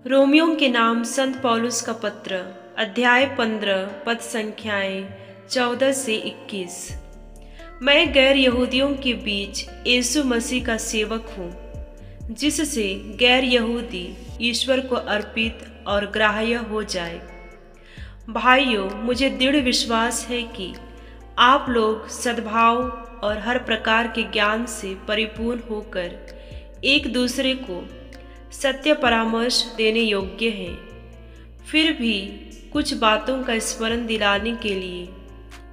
Romeo के नाम संत पौलुस का पत्र, अध्याय 15, पद संख्याएं 14 से 21। मैं गैर यहूदियों के बीच यीशु मसीह का सेवक हूँ, जिससे गैर यहूदी ईश्वर को अर्पित और ग्राह्य हो जाए। भाइयों, मुझे दृढ़ विश्वास है कि आप लोग सद्भाव और हर प्रकार के ज्ञान से परिपूर्ण होकर एक दूसरे को सत्य परामर्श देने योग्य हैं। फिर भी कुछ बातों का स्मरण दिलाने के लिए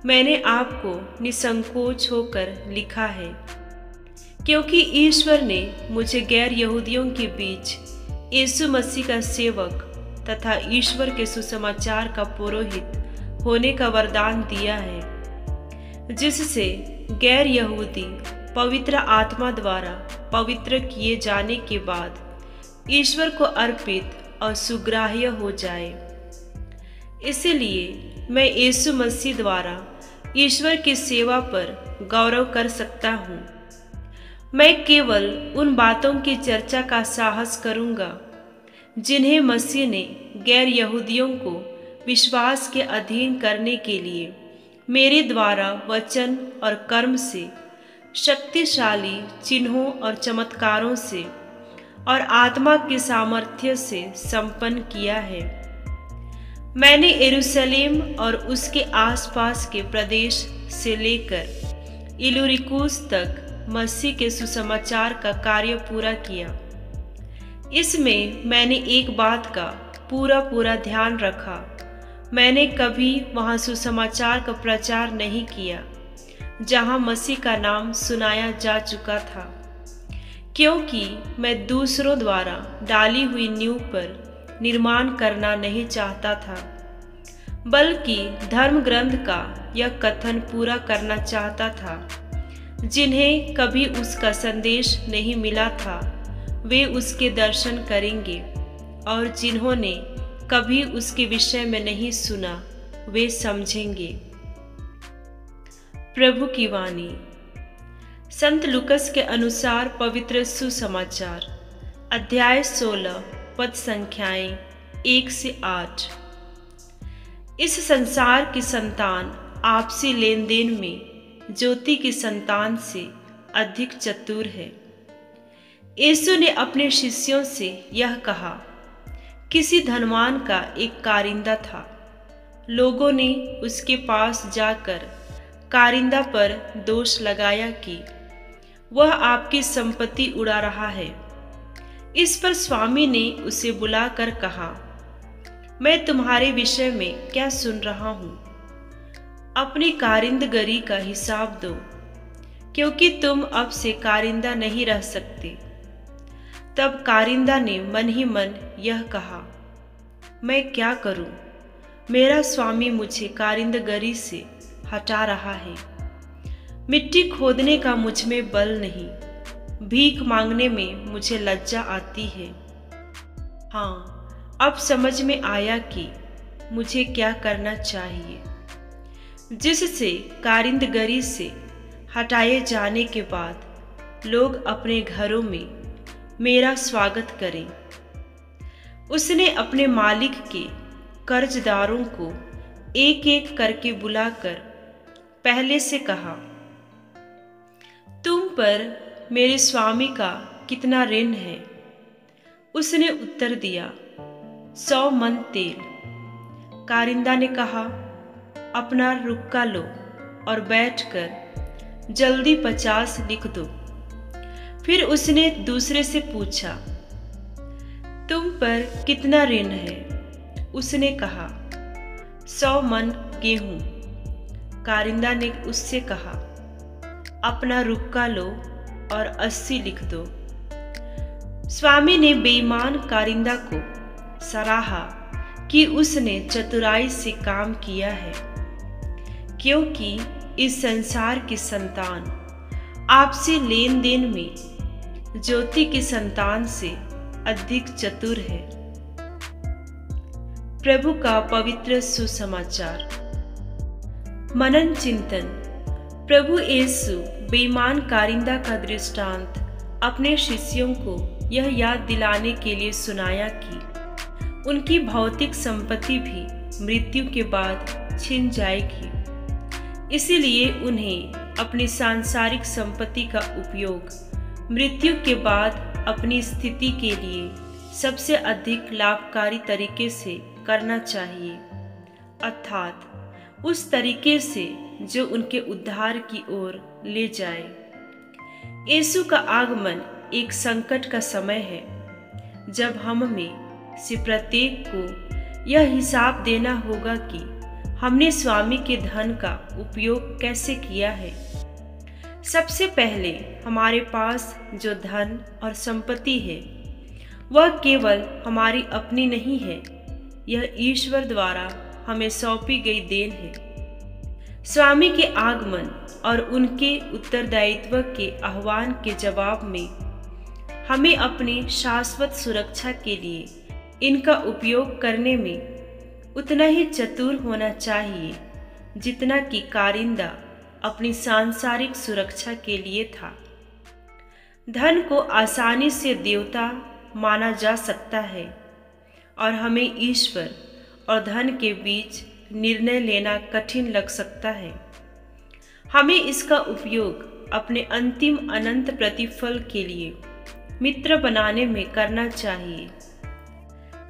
मैंने आपको निसंकोच होकर लिखा है, क्योंकि ईश्वर ने मुझे गैर यहूदियों के बीच यीशु मसीह का सेवक तथा ईश्वर के सुसमाचार का पुरोहित होने का वरदान दिया है, जिससे गैर यहूदी पवित्र आत्मा द्वारा पवित्र किए जाने के बाद ईश्वर को अर्पित और सुग्राह्य हो जाए। इसलिए मैं यीशु मसीह द्वारा ईश्वर की सेवा पर गौरव कर सकता हूँ। मैं केवल उन बातों की चर्चा का साहस करूँगा जिन्हें मसीह ने गैर यहूदियों को विश्वास के अधीन करने के लिए मेरे द्वारा वचन और कर्म से, शक्तिशाली चिन्हों और चमत्कारों से और आत्मा के सामर्थ्य से संपन्न किया है। मैंने यरूशलेम और उसके आसपास के प्रदेश से लेकर इलुरिकुस तक मसीह के सुसमाचार का कार्य पूरा किया। इसमें मैंने एक बात का पूरा ध्यान रखा। मैंने कभी वहाँ सुसमाचार का प्रचार नहीं किया जहाँ मसीह का नाम सुनाया जा चुका था, क्योंकि मैं दूसरों द्वारा डाली हुई नींव पर निर्माण करना नहीं चाहता था, बल्कि धर्म ग्रंथ का यह कथन पूरा करना चाहता था। जिन्हें कभी उसका संदेश नहीं मिला था वे उसके दर्शन करेंगे, और जिन्होंने कभी उसके विषय में नहीं सुना वे समझेंगे। प्रभु की वाणी। संत लूकस के अनुसार पवित्र सुसमाचार, अध्याय 16, पद संख्याएं 1 से 8। इस संसार की संतान आपसी लेन देन में ज्योति की संतान से अधिक चतुर है। यीशु ने अपने शिष्यों से यह कहा। किसी धनवान का एक कारिंदा था। लोगों ने उसके पास जाकर कारिंदा पर दोष लगाया कि वह आपकी संपत्ति उड़ा रहा है। इस पर स्वामी ने उसे बुलाकर कहा, मैं तुम्हारे विषय में क्या सुन रहा हूँ? अपनी कारिंदगरी का हिसाब दो, क्योंकि तुम अब से कारिंदा नहीं रह सकते। तब कारिंदा ने मन ही मन यह कहा, मैं क्या करूँ? मेरा स्वामी मुझे कारिंदगरी से हटा रहा है। मिट्टी खोदने का मुझ में बल नहीं, भीख मांगने में मुझे लज्जा आती है। हाँ, अब समझ में आया कि मुझे क्या करना चाहिए, जिससे कारिंदगरी से हटाए जाने के बाद लोग अपने घरों में मेरा स्वागत करें। उसने अपने मालिक के कर्जदारों को एक एक करके बुलाकर पहले से कहा, तुम पर मेरे स्वामी का कितना ऋण है? उसने उत्तर दिया, 100 मन तेल। कारिंदा ने कहा, अपना रुक्का लो और बैठकर जल्दी 50 लिख दो। फिर उसने दूसरे से पूछा, तुम पर कितना ऋण है? उसने कहा, 100 मन गेहूं। कारिंदा ने उससे कहा, अपना रुक्का लो और 80 लिख दो। स्वामी ने बेईमान कारिंदा को सराहा कि उसने चतुराई से काम किया है, क्योंकि इस संसार की संतान आपसी लेन देन में ज्योति की संतान से अधिक चतुर है। प्रभु का पवित्र सुसमाचार। मनन चिंतन। प्रभु यीशु बेईमान कारिंदा का दृष्टांत अपने शिष्यों को यह याद दिलाने के लिए सुनाया कि उनकी भौतिक संपत्ति भी मृत्यु के बाद छिन जाएगी। इसीलिए उन्हें अपनी सांसारिक संपत्ति का उपयोग मृत्यु के बाद अपनी स्थिति के लिए सबसे अधिक लाभकारी तरीके से करना चाहिए, अर्थात उस तरीके से जो उनके उद्धार की ओर ले जाए। यीशु का आगमन एक संकट का समय है, जब हम में से प्रत्येक को यह हिसाब देना होगा कि हमने स्वामी के धन का उपयोग कैसे किया है। सबसे पहले हमारे पास जो धन और संपत्ति है वह केवल हमारी अपनी नहीं है, यह ईश्वर द्वारा हमें सौंपी गई देन है। स्वामी के आगमन और उनके उत्तरदायित्व के आह्वान के जवाब में हमें अपनी शाश्वत सुरक्षा के लिए इनका उपयोग करने में उतना ही चतुर होना चाहिए जितना कि कारिंदा अपनी सांसारिक सुरक्षा के लिए था। धन को आसानी से देवता माना जा सकता है और हमें ईश्वर और धन के बीच निर्णय लेना कठिन लग सकता है। हमें इसका उपयोग अपने अंतिम अनंत प्रतिफल के लिए मित्र बनाने में करना चाहिए।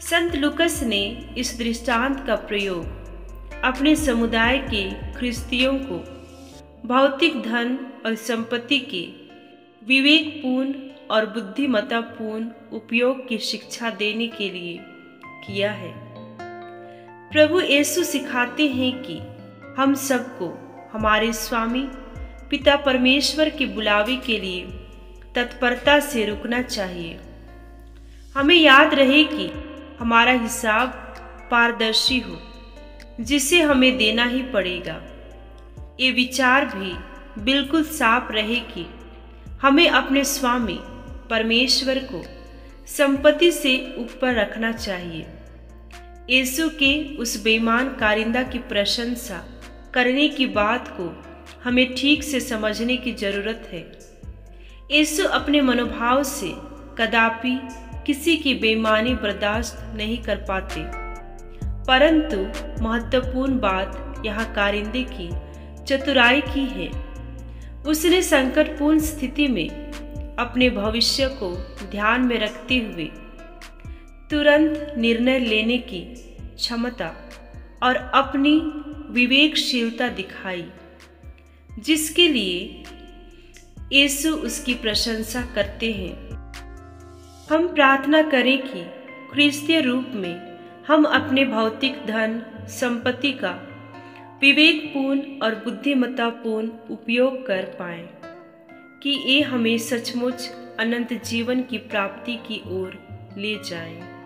संत लूकस ने इस दृष्टांत का प्रयोग अपने समुदाय के ख्रिस्तियों को भौतिक धन और संपत्ति के विवेकपूर्ण और बुद्धिमत्तापूर्ण उपयोग की शिक्षा देने के लिए किया है। प्रभु यीशु सिखाते हैं कि हम सबको हमारे स्वामी पिता परमेश्वर के बुलावे के लिए तत्परता से रुकना चाहिए। हमें याद रहे कि हमारा हिसाब पारदर्शी हो, जिसे हमें देना ही पड़ेगा। ये विचार भी बिल्कुल साफ रहे कि हमें अपने स्वामी परमेश्वर को संपत्ति से ऊपर रखना चाहिए। यीशु के उस बेईमान कारिंदा की प्रशंसा करने की बात को हमें ठीक से समझने की जरूरत है। यीशु अपने मनोभाव से कदापि किसी की बेईमानी बर्दाश्त नहीं कर पाते, परंतु महत्वपूर्ण बात यहाँ कारिंदे की चतुराई की है। उसने संकटपूर्ण स्थिति में अपने भविष्य को ध्यान में रखते हुए तुरंत निर्णय लेने की क्षमता और अपनी विवेकशीलता दिखाई, जिसके लिए यीशु उसकी प्रशंसा करते हैं। हम प्रार्थना करें कि ख्रिस्तीय रूप में हम अपने भौतिक धन संपत्ति का विवेकपूर्ण और बुद्धिमत्तापूर्ण उपयोग कर पाएं कि ये हमें सचमुच अनंत जीवन की प्राप्ति की ओर ले जाएं।